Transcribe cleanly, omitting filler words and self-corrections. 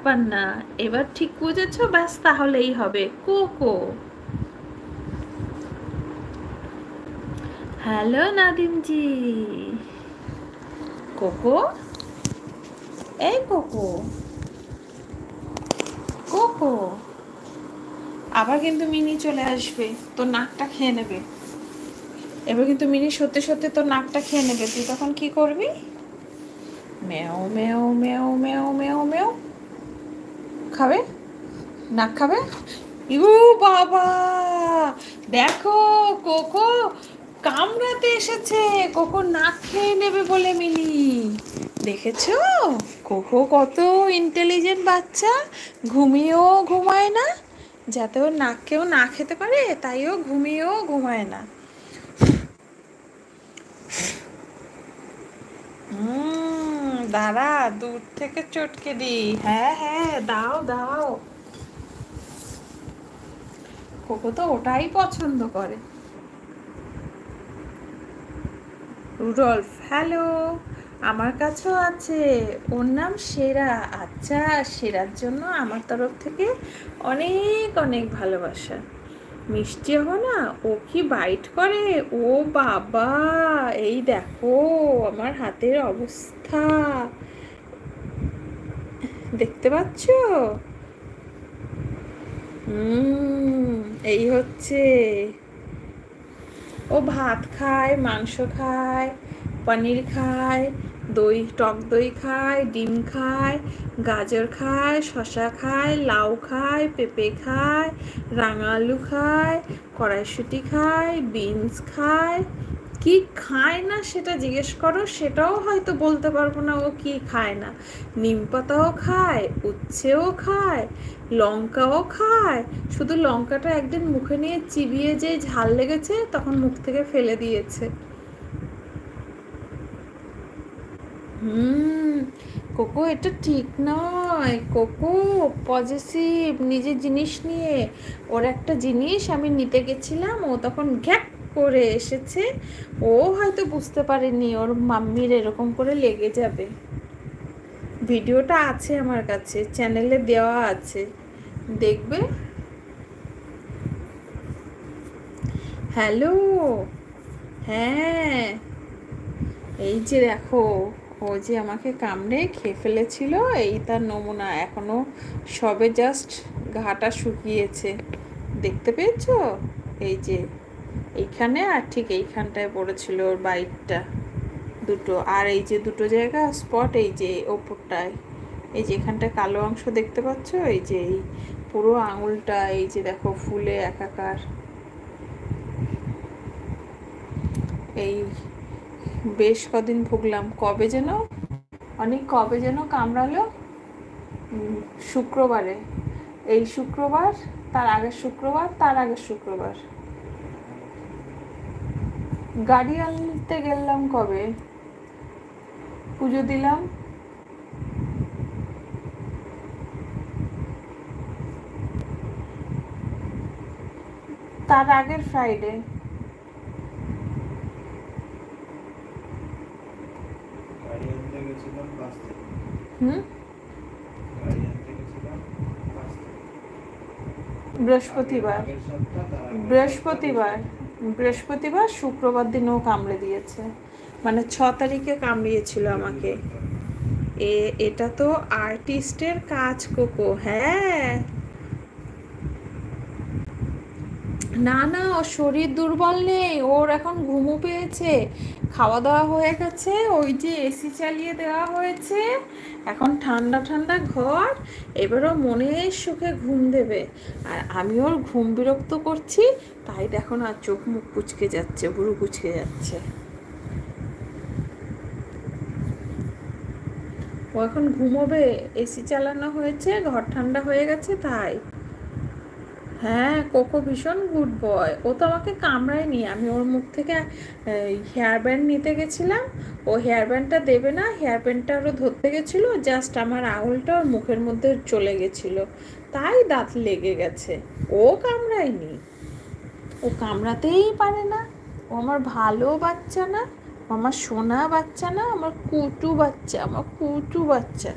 ব্যাপার না, এবার ঠিক বুঝেছো, ব্যাস তাহলেই হবে। কোকো। হ্যালো নাদিমজি। কোকো, এই কোকো, কোকো। আবার কিন্তু মিনি চলে আসবে, তোর নাকটা খেয়ে নেবে। এবার কিন্তু মিনি সত্যি সত্যি তোর নাকটা খেয়ে নেবে। তুই তখন কি করবি? মেও মেও মেও মেও মেও মেও। খাবে? নাক খাবে? ইউ বাবা, দেখো কোকো কামড়াতে এসেছে। কোকো নাক খেয়ে নেবে বলে মিনি। দেখেছো কোকো কত ইন্টেলিজেন্ট বাচ্চা। ঘুমিয়েও ঘুমায় না, যাতে ওর নাক কেউ না খেতে পারে তাই ও ঘুমিয়েও ঘুমায় না। দাঁড়া, দূর থেকে চটকে দি। হ্যাঁ হ্যাঁ, দাও দাও। কোকো তো ওটাই পছন্দ করে। Rudolf, hello. আমার কাছেও আছে, ওর নাম সেরা। আচ্ছা, সেরার জন্য আমার তরফ থেকে অনেক অনেক ভালোবাসা। মিষ্টি হো না, ও কি বাইট করে! ও বাবা, এই দেখো আমার হাতের অবস্থা, দেখতে পাচ্ছ? এই হচ্ছে। ও ভাত খায়, মাংস খায়, পনির খায়, দই, টক দই খায়, ডিম খায়, গাজর খায়, শসা খায়, লাউ খায়, পেঁপে খায়, রাঙা আলু খায়, কড়াইশুঁটি খায়, বিনস খায়। কি খায় না সেটা জিজ্ঞেস করো, সেটাও হয়তো বলতে পারবো না ও কি খায় না। নিম পাতাও খায়, উচ্ছেও খায়, লঙ্কাও খায়। শুধু লঙ্কাটা একদিন মুখে নিয়ে চিবিয়ে যে ঝাল লেগেছে তখন মুখ থেকে ফেলে দিয়েছে। হুম। কোকো, এটা ঠিক নয়। কোকো পজেসিভ নিজের জিনিস নিয়ে। ওর একটা জিনিস আমি নিতে গেছিলাম, ও তখন গ্যাপ করে এসেছে। ও হয়তো বুঝতে পারেনি ওর মাম্মির এরকম করে লেগে যাবে। ভিডিওটা আছে আমার কাছে, চ্যানেলে দেওয়া আছে, দেখবে। হ্যালো। হ্যাঁ, এই যে দেখো, ও যে আমাকে কামড়ে খেয়ে ফেলেছিল, এই তার নমুনা। এখনো সবে জাস্ট ঘাটা শুকিয়েছে, দেখতে পেয়েছো? এই যে এইখানে আর ঠিক এইখানটায় পড়েছিল ওর বাইটটা দুটো। আর এই যে দুটো জায়গা স্পট, এই যে ওপরটায়, এই যে এখানটায় কালো অংশ দেখতে পাচ্ছ, এই যে এই পুরো আঙুলটা এই যে দেখো ফুলে একাকার। এই বেশ কদিন ভুগলাম। কবে যেন কামড়ালো, শুক্রবারে। এই শুক্রবার, তার আগের শুক্রবার, তার আগের শুক্রবার। গাড়ি আনতে গেলাম কবে, পুজো দিলাম। তার আগের ফ্রাইডে। হুম, বৃহস্পতিবার। বৃহস্পতিবার, বৃহস্পতিবার শুক্রবার দিনও কামড়ে দিয়েছে, মানে 6 তারিখে কামড়িয়েছিল আমাকে। এটা তো আর্টিস্টের কাজ কোকো। হ্যাঁ, না না, ওর শরীর দুর্বল নেই, ওর এখন ঘুমও পেয়েছে, খাওয়া দাওয়া হয়ে গেছে, ওই যে এসি চালিয়ে দেওয়া হয়েছে, এখন ঠান্ডা ঠান্ডা ঘর। এবারও মনের সুখে ঘুম দেবে। আর আমি ওর ঘুম বিরক্ত করছি, তাই দেখো না চোখ মুখ কুচকে যাচ্ছে, বুড়ো কুচকে যাচ্ছে। ও এখন ঘুমোবে, এসি চালানো হয়েছে, ঘর ঠান্ডা হয়ে গেছে তাই। হ্যাঁ, কোকো ভীষণ গুড বয়। ও তো আমাকে কামড়ায়নি, আমি ওর মুখ থেকে হেয়ার ব্যান্ড নিতে গেছিলাম, ও হেয়ার ব্যান্ডটা দেবে না, হেয়ার ব্যান্ডটা ওরা ধরতে গেছিলো, জাস্ট আমার আঙুলটা ওর মুখের মধ্যে চলে গেছিলো, তাই দাঁত লেগে গেছে। ও কামড়ায়নি, ও কামড়াতেই পারে না। ও আমার ভালো বাচ্চা না, ও আমার সোনা বাচ্চা না, আমার কুটু বাচ্চা, আমার কুটু বাচ্চা।